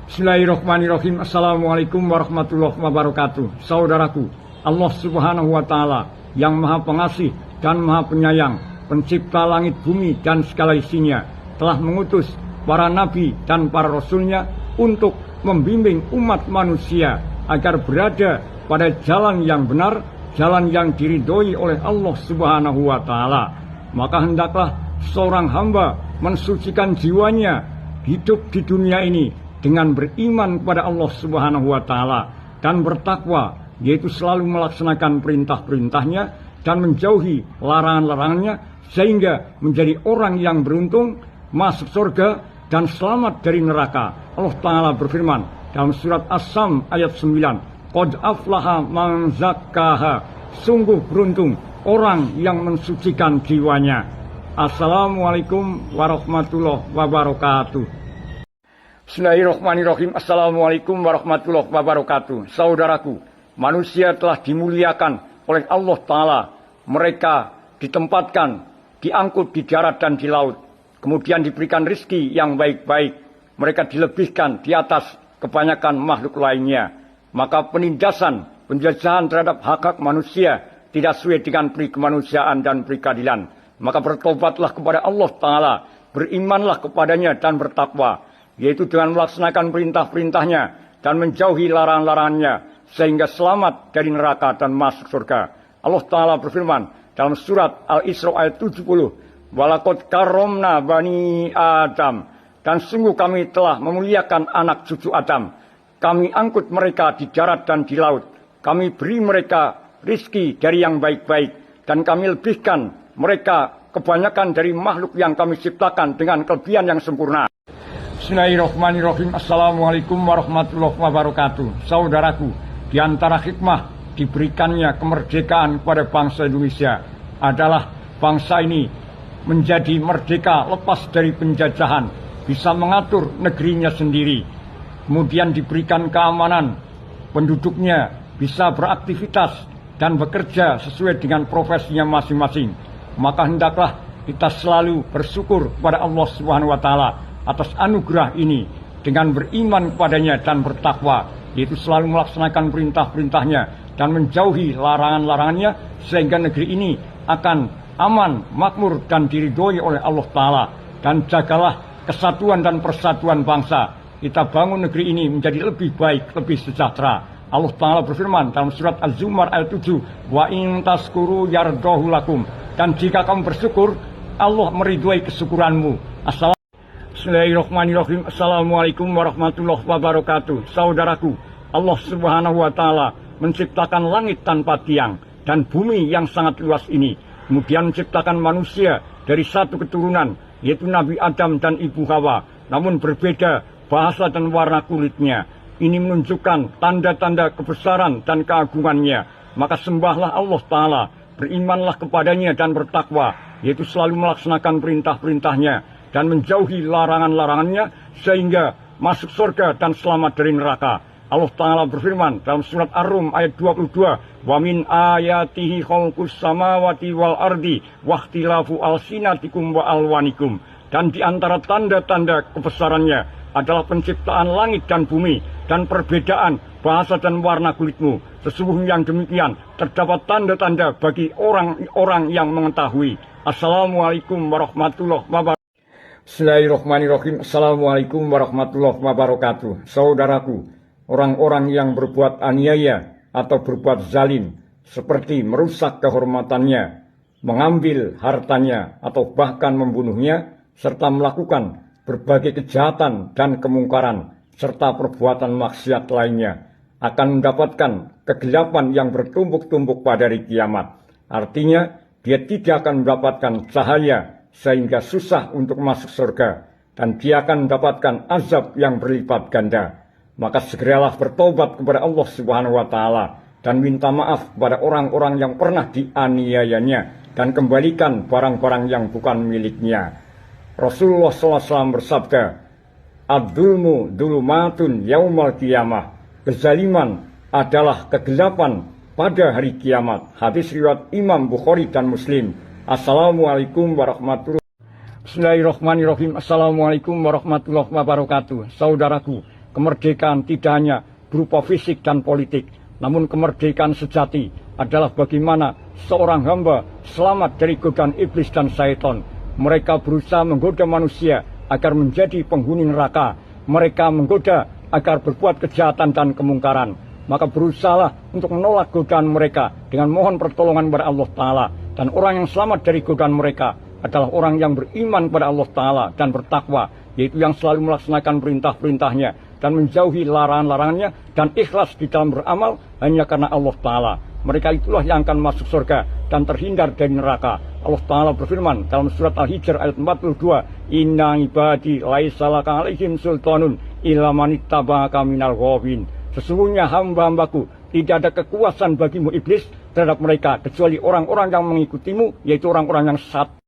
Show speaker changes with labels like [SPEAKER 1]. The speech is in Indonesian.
[SPEAKER 1] Bismillahirrahmanirrahim. Assalamualaikum warahmatullahi wabarakatuh. Saudaraku, Allah Subhanahu wa Ta'ala yang Maha Pengasih dan Maha Penyayang, Pencipta langit bumi dan segala isinya, telah mengutus para nabi dan para rasulnya untuk membimbing umat manusia agar berada pada jalan yang benar, jalan yang diridhoi oleh Allah Subhanahu wa Ta'ala. Maka hendaklah seorang hamba mensucikan jiwanya hidup di dunia ini dengan beriman kepada Allah Subhanahu wa Ta'ala dan bertakwa, yaitu selalu melaksanakan perintah-perintahnya dan menjauhi larangan-larangannya, sehingga menjadi orang yang beruntung, masuk surga dan selamat dari neraka. Allah Ta'ala berfirman dalam surat As-Sam ayat 9, Qad aflaha man zakkaha, sungguh beruntung orang yang mensucikan jiwanya. Assalamualaikum warahmatullahi wabarakatuh. Bismillahirrahmanirrahim. Assalamualaikum warahmatullahi wabarakatuh. Saudaraku, manusia telah dimuliakan oleh Allah Ta'ala. Mereka ditempatkan, diangkut di darat dan di laut. Kemudian diberikan rizki yang baik-baik. Mereka dilebihkan di atas kebanyakan makhluk lainnya. Maka penindasan, penjajahan terhadap hak-hak manusia tidak sesuai dengan peri kemanusiaan dan peri keadilan. Maka bertobatlah kepada Allah Ta'ala, berimanlah kepadanya dan bertakwa, yaitu dengan melaksanakan perintah-perintahnya dan menjauhi larangan-larangannya, sehingga selamat dari neraka dan masuk surga. Allah Ta'ala berfirman dalam surat Al-Isra ayat 70, Walaqad karramna bani Adam, dan sungguh kami telah memuliakan anak cucu Adam. Kami angkut mereka di darat dan di laut. Kami beri mereka rizki dari yang baik-baik, dan kami lebihkan mereka kebanyakan dari makhluk yang kami ciptakan dengan kelebihan yang sempurna. Bismillahirrahmanirrahim. Assalamualaikum warahmatullahi wabarakatuh. Saudaraku, di antara hikmah diberikannya kemerdekaan kepada bangsa Indonesia adalah bangsa ini menjadi merdeka lepas dari penjajahan, bisa mengatur negerinya sendiri, kemudian diberikan keamanan, penduduknya bisa beraktivitas dan bekerja sesuai dengan profesinya masing-masing. Maka hendaklah kita selalu bersyukur kepada Allah Subhanahu wa Ta'ala atas anugerah ini dengan beriman kepadanya dan bertakwa, yaitu selalu melaksanakan perintah-perintahnya dan menjauhi larangan-larangannya, sehingga negeri ini akan aman, makmur dan diridhoi oleh Allah Ta'ala. Dan jagalah kesatuan dan persatuan bangsa. Kita bangun negeri ini menjadi lebih baik, lebih sejahtera. Allah Ta'ala berfirman dalam surat Az-Zumar ayat 7, Wa in taskuru yardahu lakum, dan jika kamu bersyukur, Allah meridhoi kesyukuranmu. Bismillahirrahmanirrahim. Assalamualaikum warahmatullahi wabarakatuh. Saudaraku, Allah Subhanahu wa Ta'ala menciptakan langit tanpa tiang dan bumi yang sangat luas ini. Kemudian menciptakan manusia dari satu keturunan, yaitu Nabi Adam dan Ibu Hawa, namun berbeda bahasa dan warna kulitnya. Ini menunjukkan tanda-tanda kebesaran dan keagungannya. Maka sembahlah Allah Ta'ala, berimanlah kepadanya dan bertakwa, yaitu selalu melaksanakan perintah-perintahnya dan menjauhi larangan-larangannya, sehingga masuk surga dan selamat dari neraka. Allah Ta'ala berfirman dalam surat Ar-Rum ayat 22, Wa min ayatihi khalqus samawati wal ardi wahtilafu alsinatikum wa alwanikum. Dan di antara tanda-tanda kebesarannya adalah penciptaan langit dan bumi dan perbedaan bahasa dan warna kulitmu. Sesungguhnya yang demikian terdapat tanda-tanda bagi orang-orang yang mengetahui. Assalamualaikum warahmatullahi wabarakatuh. Bismillahirrahmanirrahim. Assalamualaikum warahmatullahi wabarakatuh. Saudaraku, orang-orang yang berbuat aniaya atau berbuat zalim, seperti merusak kehormatannya, mengambil hartanya, atau bahkan membunuhnya, serta melakukan berbagai kejahatan dan kemungkaran, serta perbuatan maksiat lainnya, akan mendapatkan kegelapan yang bertumpuk-tumpuk pada hari kiamat. Artinya, dia tidak akan mendapatkan cahaya, sehingga susah untuk masuk surga, dan dia akan mendapatkan azab yang berlipat ganda. Maka segeralah bertobat kepada Allah Subhanahu wa Ta'ala dan minta maaf kepada orang-orang yang pernah dianiayanya, dan kembalikan barang-barang yang bukan miliknya. Rasulullah SAW bersabda, Ad-dulmu dulumatun yaumal qiyamah, kezaliman adalah kegelapan pada hari kiamat. Hadis riwayat Imam Bukhari dan Muslim. Assalamualaikum warahmatullahi wabarakatuh. Bismillahirrahmanirrahim. Assalamualaikum warahmatullahi wabarakatuh. Saudaraku, kemerdekaan tidak hanya berupa fisik dan politik, namun kemerdekaan sejati adalah bagaimana seorang hamba selamat dari godaan iblis dan syaitan. Mereka berusaha menggoda manusia agar menjadi penghuni neraka. Mereka menggoda agar berbuat kejahatan dan kemungkaran. Maka berusahalah untuk menolak godaan mereka dengan mohon pertolongan kepada Allah Ta'ala. Dan orang yang selamat dari godaan mereka adalah orang yang beriman kepada Allah Ta'ala dan bertakwa, yaitu yang selalu melaksanakan perintah-perintahnya dan menjauhi larangan-larangannya dan ikhlas di dalam beramal hanya karena Allah Ta'ala. Mereka itulah yang akan masuk surga dan terhindar dari neraka. Allah Ta'ala berfirman dalam surat Al-Hijr ayat 42, Inna ibadi laisa laka alaihim sultanun illa manittaba'aka minal ghawin. Sesungguhnya hamba-hambaku tidak ada kekuasaan bagimu iblis terhadap mereka kecuali orang-orang yang mengikutimu, yaitu orang-orang yang sesat.